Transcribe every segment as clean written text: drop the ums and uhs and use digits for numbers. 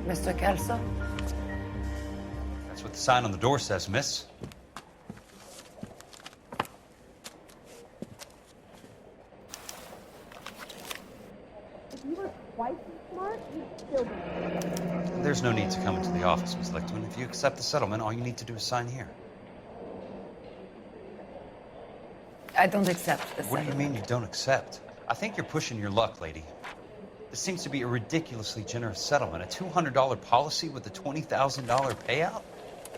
Mr. Kelso? That's what the sign on the door says, miss. If you were twice as smart, you'd still be. There's no need to come into the office, Miss Lichtman. If you accept the settlement, all you need to do is sign here. I don't accept the What do you mean you don't accept? I think you're pushing your luck, lady. This seems to be a ridiculously generous settlement. A $200 policy with a $20,000 payout?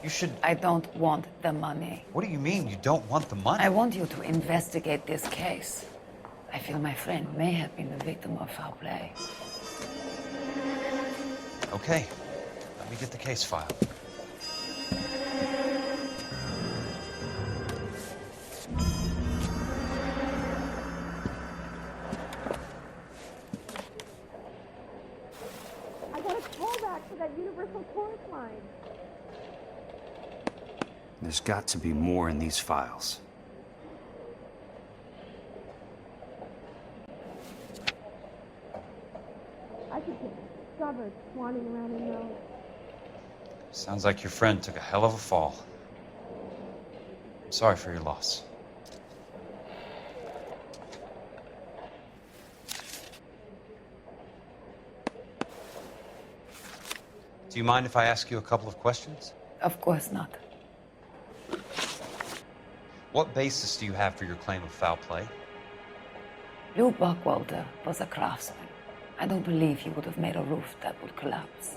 You should... I don't want the money. What do you mean you don't want the money? I want you to investigate this case. I feel my friend may have been the victim of foul play. Okay. Let me get the case file. I got a callback for that universal chorus line. There's got to be more in these files. I could get discovered swanning around in those. Sounds like your friend took a hell of a fall. I'm sorry for your loss. Do you mind if I ask you a couple of questions? Of course not. What basis do you have for your claim of foul play? Lou Buckwalter was a craftsman. I don't believe he would have made a roof that would collapse.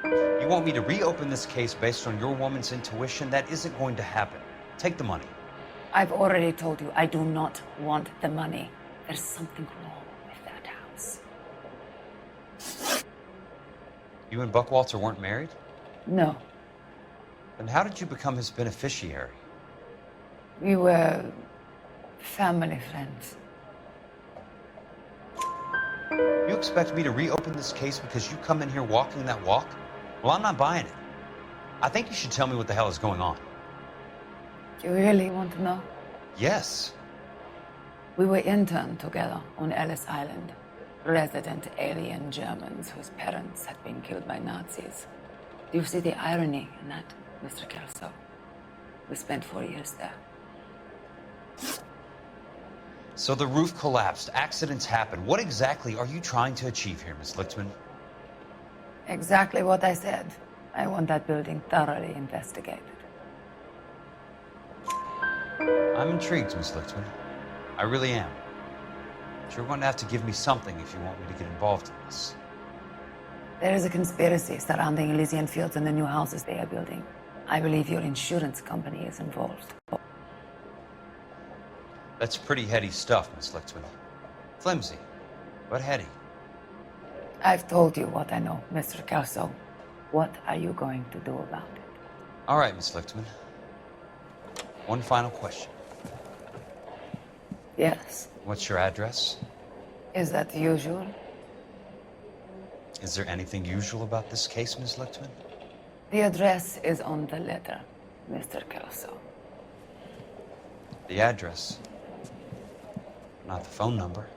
You want me to reopen this case based on your woman's intuition? That isn't going to happen. Take the money. I've already told you I do not want the money. There's something wrong with that house. You and Buckwalter weren't married? No. Then how did you become his beneficiary? We were family friends. You expect me to reopen this case because you come in here walking that walk? Well, I'm not buying it. I think you should tell me what the hell is going on. You really want to know? Yes. We were interned together on Ellis Island. Resident alien Germans whose parents had been killed by Nazis. Do you see the irony in that, Mr. Kelso? We spent 4 years there. So the roof collapsed, accidents happened. What exactly are you trying to achieve here, Miss Lichtman? Exactly what I said. I want that building thoroughly investigated. I'm intrigued, Miss Lichtman. I really am. But you're going to have to give me something if you want me to get involved in this. There is a conspiracy surrounding Elysian Fields and the new houses they are building. I believe your insurance company is involved. That's pretty heady stuff, Miss Lichtman. Flimsy, but heady. I've told you what I know, Mr. Kelso. What are you going to do about it? All right, Miss Lichtman. One final question. Yes. What's your address? Is that usual? Is there anything usual about this case, Miss Lichtman? The address is on the letter, Mr. Kelso. The address, not the phone number.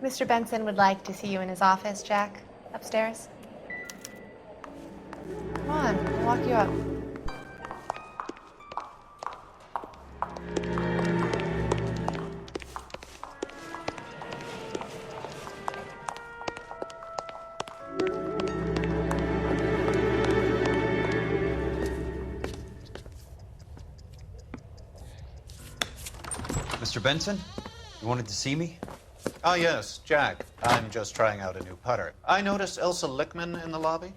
Mr. Benson would like to see you in his office, Jack. Upstairs. Come on, I'll walk you up. Mr. Benson, you wanted to see me? Ah, yes, Jack. I'm just trying out a new putter. I noticed Elsa Lichtman in the lobby.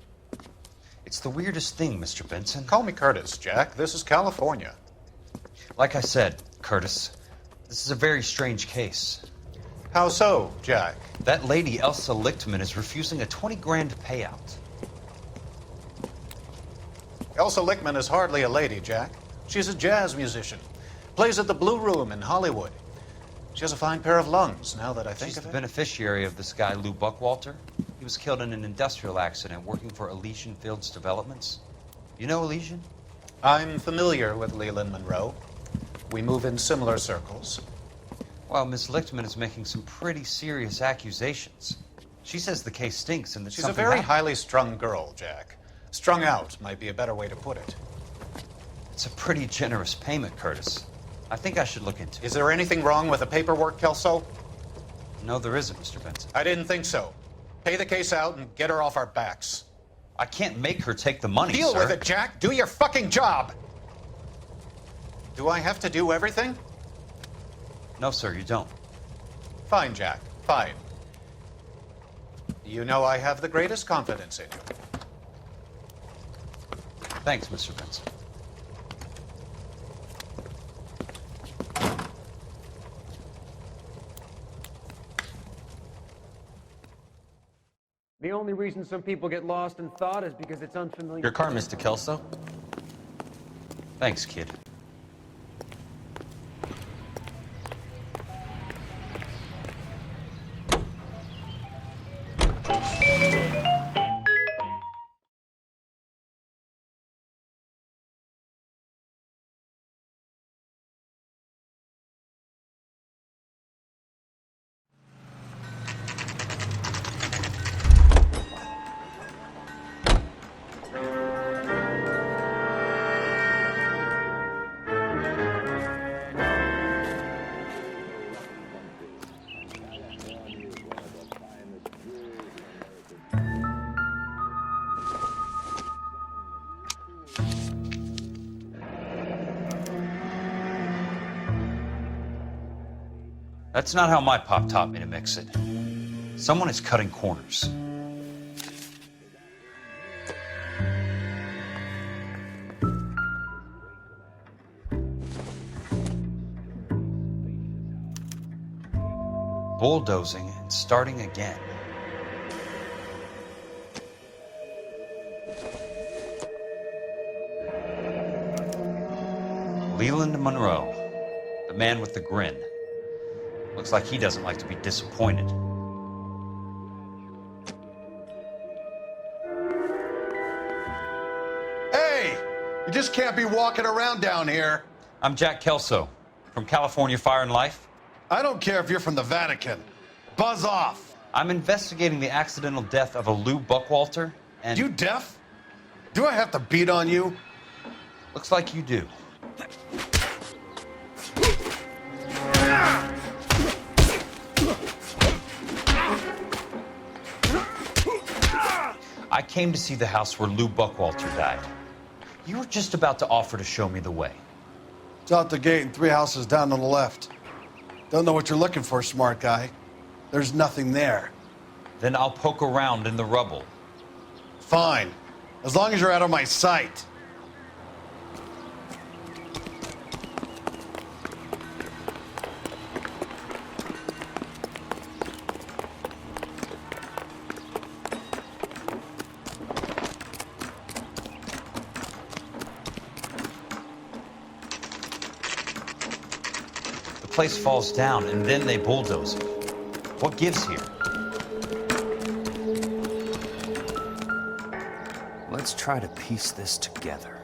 It's the weirdest thing, Mr. Benson. Call me Curtis, Jack. This is California. Like I said, Curtis, this is a very strange case. How so, Jack? That lady, Elsa Lichtman, is refusing a 20 grand payout. Elsa Lichtman is hardly a lady, Jack. She's a jazz musician. Plays at the Blue Room in Hollywood. She has a fine pair of lungs, now that I think She's of the it. beneficiary of this guy, Lou Buckwalter. He was killed in an industrial accident working for Elysian Fields Developments. You know Elysian? I'm familiar with Leland Monroe. We move in similar circles. Well, Miss Lichtman is making some pretty serious accusations. She says the case stinks and that She's a something very happened. highly strung girl, Jack. Strung out might be a better way to put it. It's a pretty generous payment, Curtis. I think I should look into it. Is there anything wrong with the paperwork, Kelso? No, there isn't, Mr. Benson. I didn't think so. Pay the case out and get her off our backs. I can't make her take the money, Deal sir. with it, Jack. Do your fucking job. Do I have to do everything? No, sir, you don't. Fine, Jack. Fine. You know I have the greatest confidence in you. Thanks, Mr. Benson. The only reason some people get lost in thought is because it's unfamiliar. Your car, Mr. Kelso. Thanks, kid. That's not how my pop taught me to mix it. Someone is cutting corners. Bulldozing and starting again. Leland Monroe, the man with the grin. Looks like he doesn't like to be disappointed. Hey! You just can't be walking around down here. I'm Jack Kelso, from California Fire and Life. I don't care if you're from the Vatican. Buzz off. I'm investigating the accidental death of a Lou Buckwalter, and... You deaf? Do I have to beat on you? Looks like you do. I came to see the house where Lou Buckwalter died. You were just about to offer to show me the way. It's out the gate and 3 houses down on the left. Don't know what you're looking for, smart guy. There's nothing there. Then I'll poke around in the rubble. Fine. As long as you're out of my sight. The place falls down, and then they bulldoze it. What gives here? Let's try to piece this together.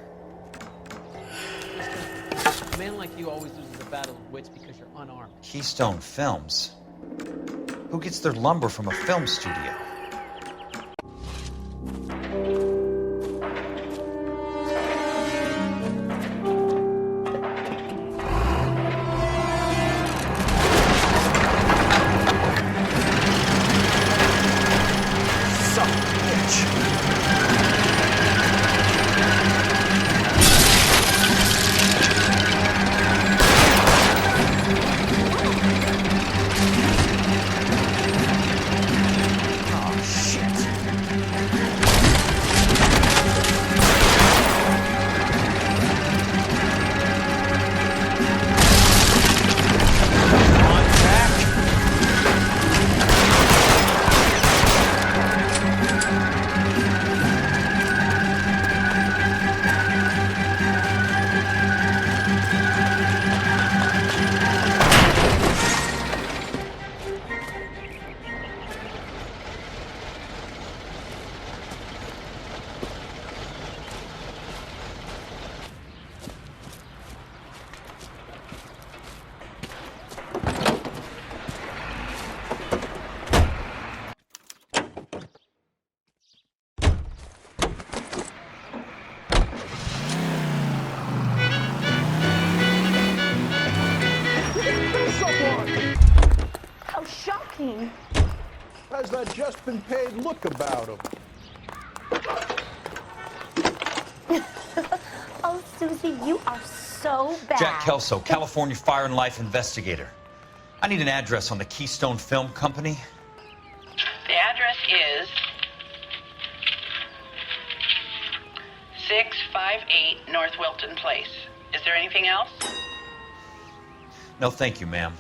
A man like you always loses a battle of wits because you're unarmed. Keystone Films. Who gets their lumber from a film studio? Son of a bitch. mean? Has that just been paid look about him? Oh, Susie, you are so bad. Jack Kelso, California Fire and Life investigator. I need an address on the Keystone Film Company. The address is 658 North Wilton Place. Is there anything else? No, thank you, ma'am.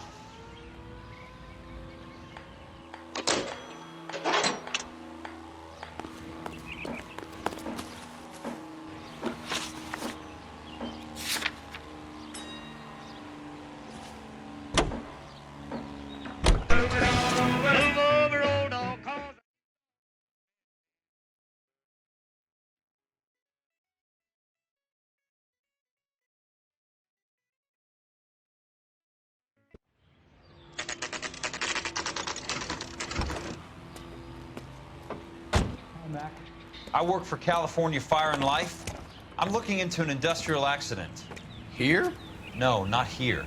I work for California Fire and Life. I'm looking into an industrial accident. Here? No, not here.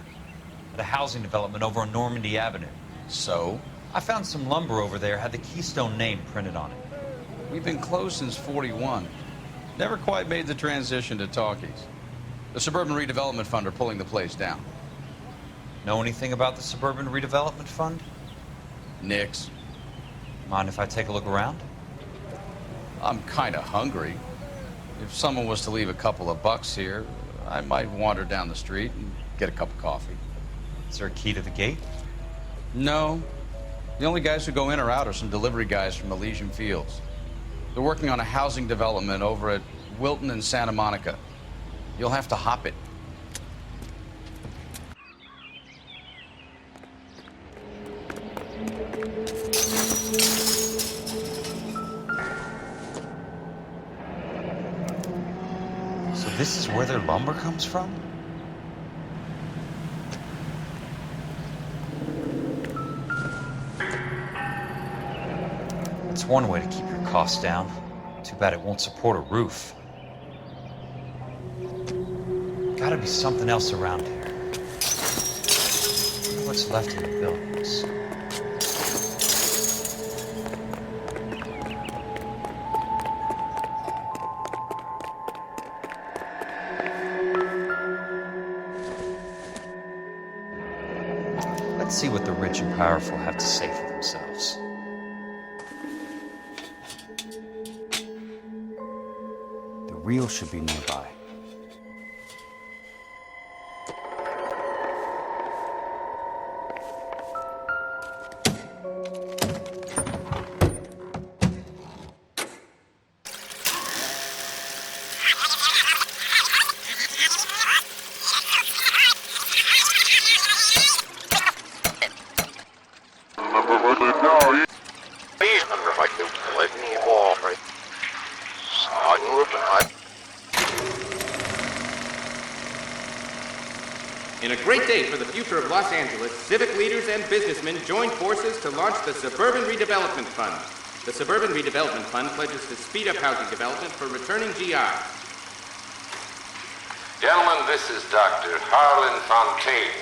At a housing development over on Normandy Avenue. So? I found some lumber over there, had the Keystone name printed on it. We've been closed since '41. Never quite made the transition to talkies. The Suburban Redevelopment Fund are pulling the place down. Know anything about the Suburban Redevelopment Fund? Nix. Mind if I take a look around? I'm kind of hungry. If someone was to leave a couple of bucks here, I might wander down the street and get a cup of coffee. Is there a key to the gate? No. The only guys who go in or out are some delivery guys from Elysian Fields. They're working on a housing development over at Wilton and Santa Monica. You'll have to hop it. So this is where their lumber comes from? It's one way to keep your costs down. Too bad it won't support a roof. Gotta be something else around here. Wonder what's left in the buildings. Let's see what the rich and powerful have to say for themselves. The reel should be nearby. In a great day for the future of Los Angeles, civic leaders and businessmen joined forces to launch the Suburban Redevelopment Fund. The Suburban Redevelopment Fund pledges to speed up housing development for returning GI. Gentlemen, this is Dr. Harlan Fontaine.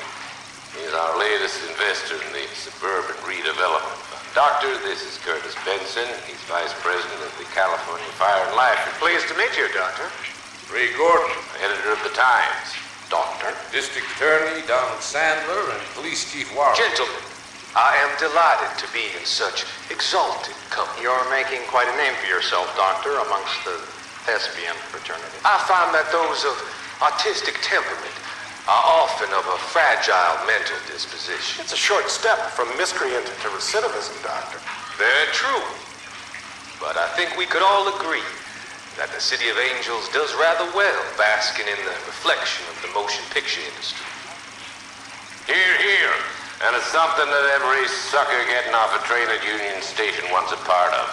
He's our latest investor in the Suburban Redevelopment Fund. Doctor, this is Curtis Benson. He's Vice President of the California Fire and Life. Pleased to meet you, Doctor. Ray Gordon, editor of the Times. Doctor. District Attorney Donald Sandler and Police Chief Warren. Gentlemen, I am delighted to be in such exalted company. You're making quite a name for yourself, Doctor, amongst the thespian fraternity. I find that those of artistic temperament are often of a fragile mental disposition. It's a short step from miscreant to recidivism, Doctor. Very true. But I think we could all agree that the City of Angels does rather well basking in the reflection of the motion picture industry. Hear, hear. And it's something that every sucker getting off a train at Union Station wants a part of.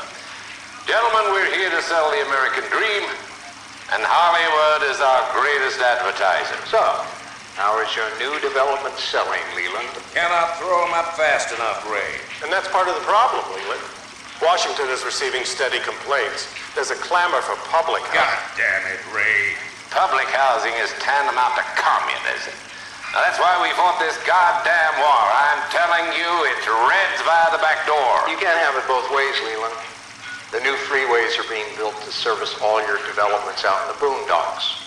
Gentlemen, we're here to sell the American dream, and Hollywood is our greatest advertiser. So, how is your new development selling, Leland? Cannot throw them up fast enough, Ray. And that's part of the problem, Leland. Washington is receiving steady complaints. There's a clamor for public housing. God damn it, Ray. Public housing is tantamount to communism. Now, that's why we fought this goddamn war. I'm telling you, it's Reds via the back door. You can't have it both ways, Leland. The new freeways are being built to service all your developments out in the boondocks.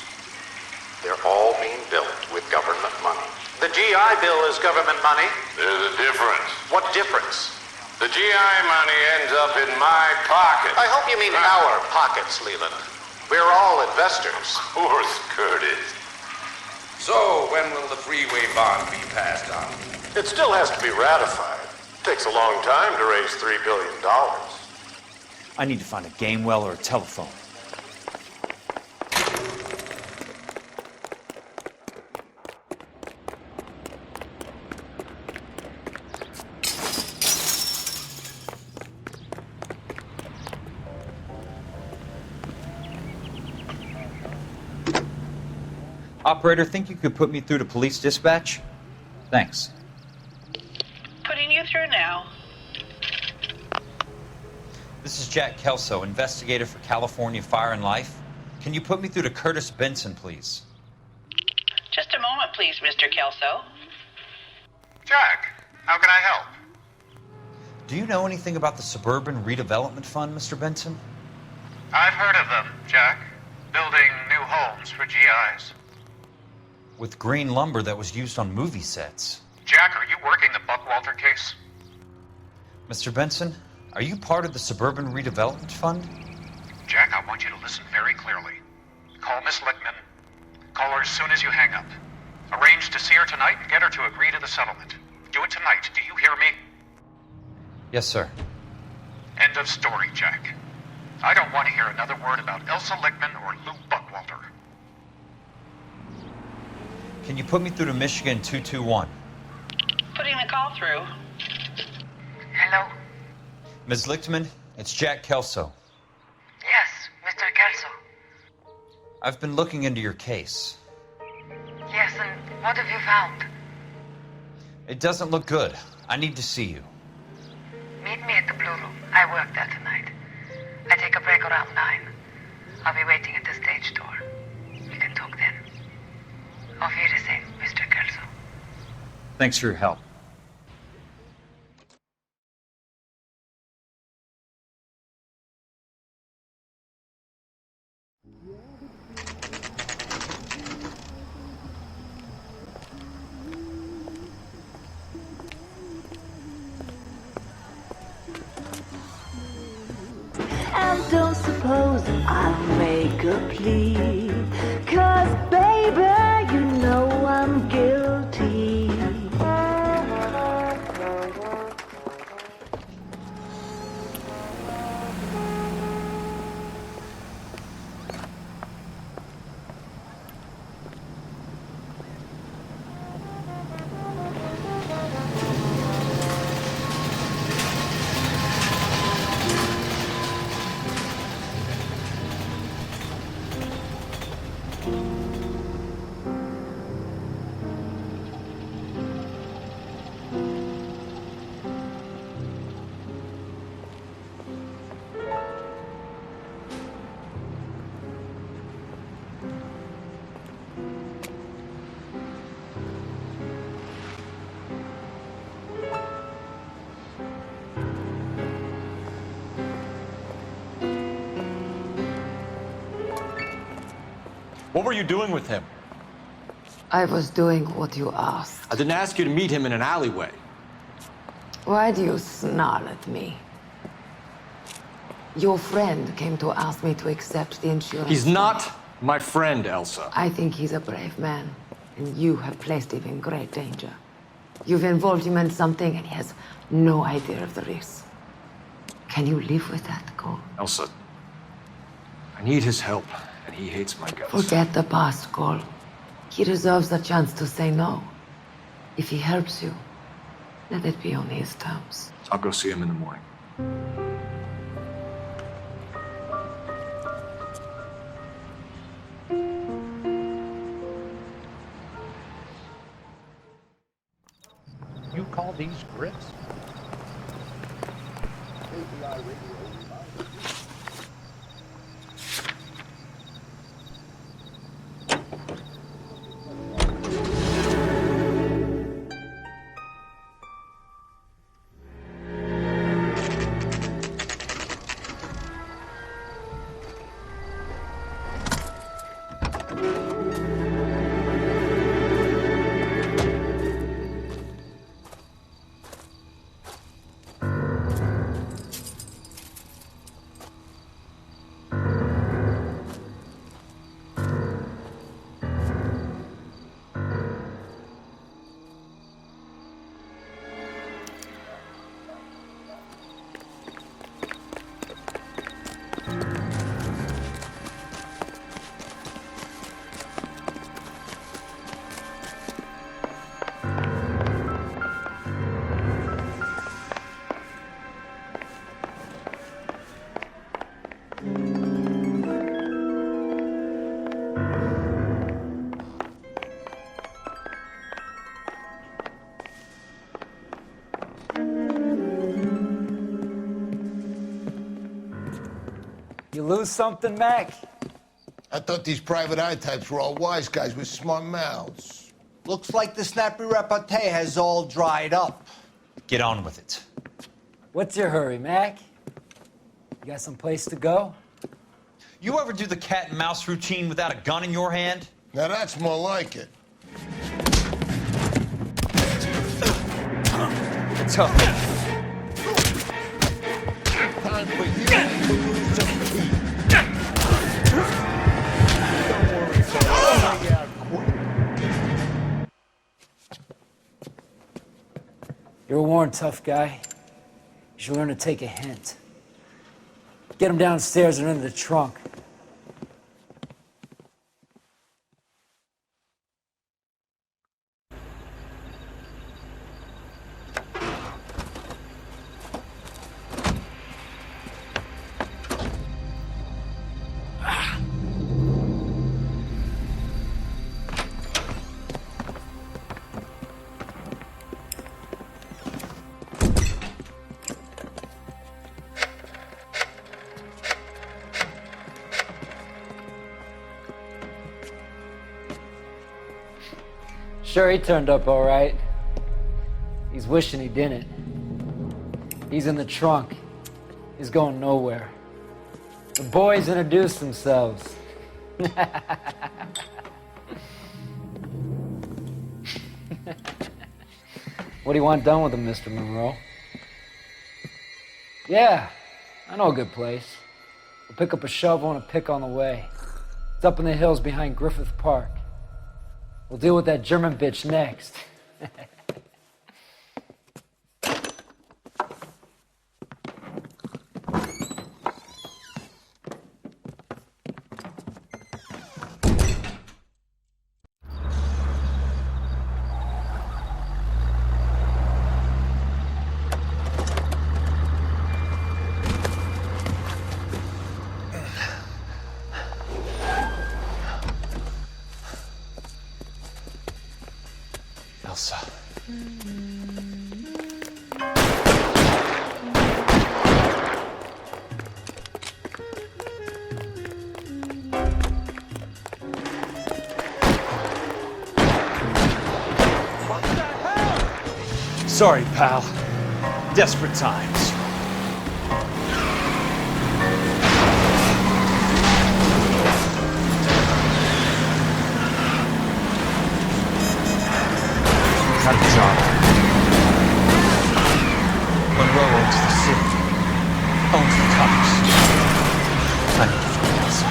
They're all being built with government money. The GI Bill is government money. There's a difference. What difference? The GI money ends up in my pocket. I hope you mean our pockets, Leland. We're all investors. Of course, Curtis. So, when will the freeway bond be passed on? It still has to be ratified. It takes a long time to raise $3 billion. I need to find a game well or a telephone. Operator, think you could put me through to police dispatch? Thanks. Putting you through now. This is Jack Kelso, investigator for California Fire and Life. Can you put me through to Curtis Benson, please? Just a moment, please, Mr. Kelso. Jack, how can I help? Do you know anything about the Suburban Redevelopment Fund, Mr. Benson? I've heard of them, Jack. Building new homes for GIs. With green lumber that was used on movie sets. Jack, are you working the Buckwalter case? Mr. Benson, are you part of the Suburban Redevelopment Fund? Jack, I want you to listen very clearly. Call Miss Lickman. Call her as soon as you hang up. Arrange to see her tonight and get her to agree to the settlement. Do it tonight. Do you hear me? Yes, sir. End of story, Jack. I don't want to hear another word about Elsa Lickman or Lou Buckwalter. Can you put me through to Michigan 221? Putting the call through. Hello? Ms. Lichtman, it's Jack Kelso. Yes, Mr. Kelso. I've been looking into your case. Yes, and what have you found? It doesn't look good. I need to see you. Meet me at the Blue Room. I work there tonight. I take a break around 9. I'll be waiting at the stage door. We can talk then. Auf Wiedersehen, Mr. Kelso. Thanks for your help. And don't suppose I'll make a plea, 'cause baby, you know I'm guilty. What were you doing with him? I was doing what you asked. I didn't ask you to meet him in an alleyway. Why do you snarl at me? Your friend came to ask me to accept the insurance. He's not my friend, Elsa. I think he's a brave man, and you have placed him in great danger. You've involved him in something, and he has no idea of the risk. Can you live with that, Cole? Elsa, I need his help, and he hates my guts. Forget the past, Cole. He deserves a chance to say no. If he helps you, let it be on his terms. I'll go see him in the morning. You call these grits? You lose something, Mac? I thought these private eye types were all wise guys with smart mouths. Looks like the snappy repartee has all dried up. Get on with it. What's your hurry, Mac? You got some place to go? You ever do the cat and mouse routine without a gun in your hand? Now that's more like it. Tough. Time for you to lose some teeth. Don't worry, fellas. I'll bring you out quick. You're a worn, tough guy. You should learn to take a hint. Get him downstairs and into the trunk. Sure, he turned up all right. He's wishing he didn't. He's in the trunk. He's going nowhere. The boys introduced themselves. What do you want done with him, Mr. Monroe? Yeah, I know a good place. We'll pick up a shovel and a pick on the way. It's up in the hills behind Griffith Park. We'll deal with that German bitch next. Elsa. Sorry, pal. Desperate times. Got a job. Monroe owns the city. Owns the cops. I need to find Elsa.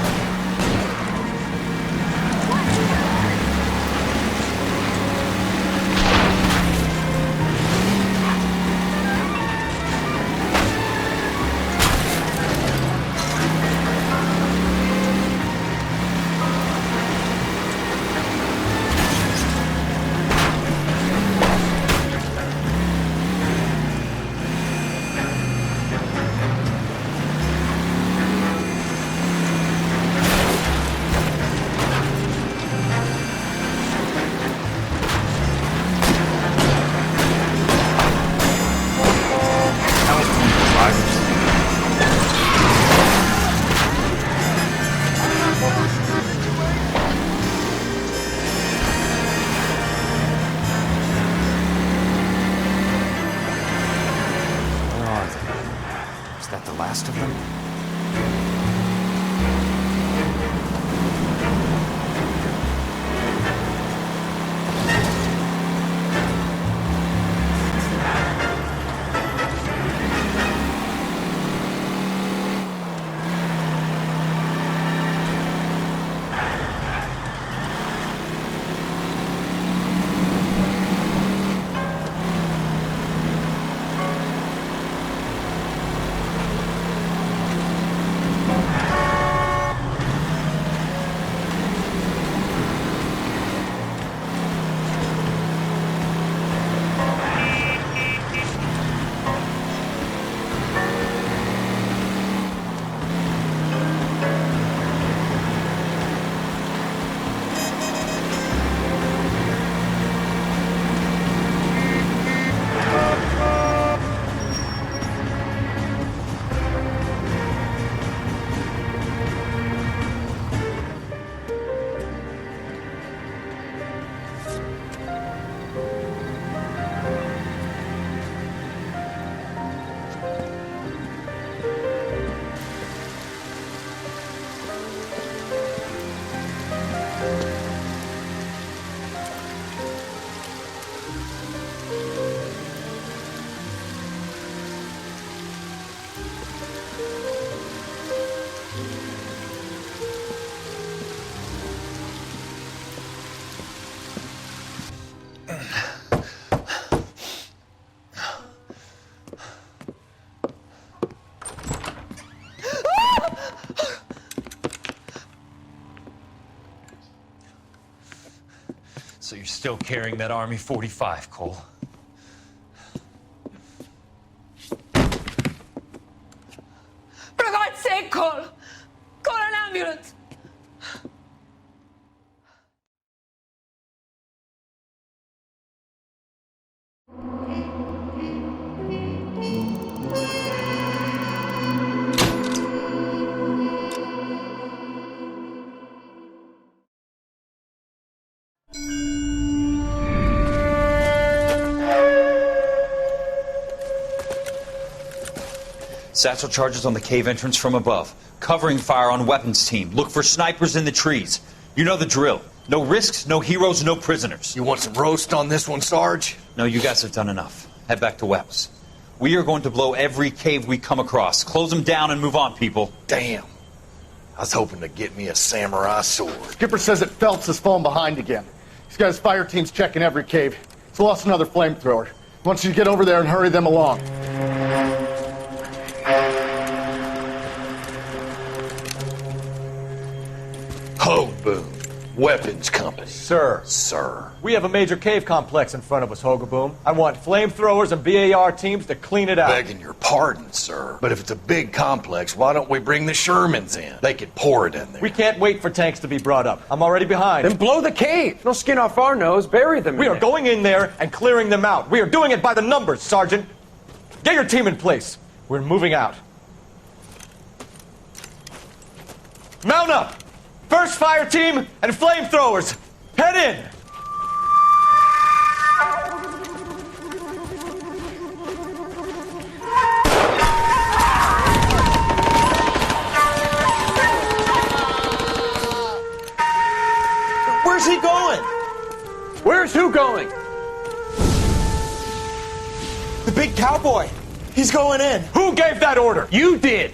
So you're still carrying that Army 45, Cole? For God's sake, Cole! Call an ambulance! Satchel charges on the cave entrance from above. Covering fire on weapons team. Look for snipers in the trees. You know the drill. No risks, no heroes, no prisoners. You want some roast on this one, Sarge? No, you guys have done enough. Head back to Weps. We are going to blow every cave we come across. Close them down and move on, people. Damn. I was hoping to get me a samurai sword. Skipper says that Phelps has fallen behind again. He's got his fire teams checking every cave. He's lost another flamethrower. He wants you to get over there and hurry them along. Ho, boom. Weapons company. Sir. Sir. We have a major cave complex in front of us, Hogaboom. I want flamethrowers and BAR teams to clean it out. Begging your pardon, sir. But if it's a big complex, why don't we bring the Shermans in? They could pour it in there. We can't wait for tanks to be brought up. I'm already behind. Then blow the cave. No skin off our nose. Bury them. We are going in there and clearing them out. We are doing it by the numbers, Sergeant. Get your team in place. We're moving out. Mount up! First fire team and flamethrowers. Head in! Where's he going? Where's who going? The big cowboy. He's going in. Who gave that order? You did.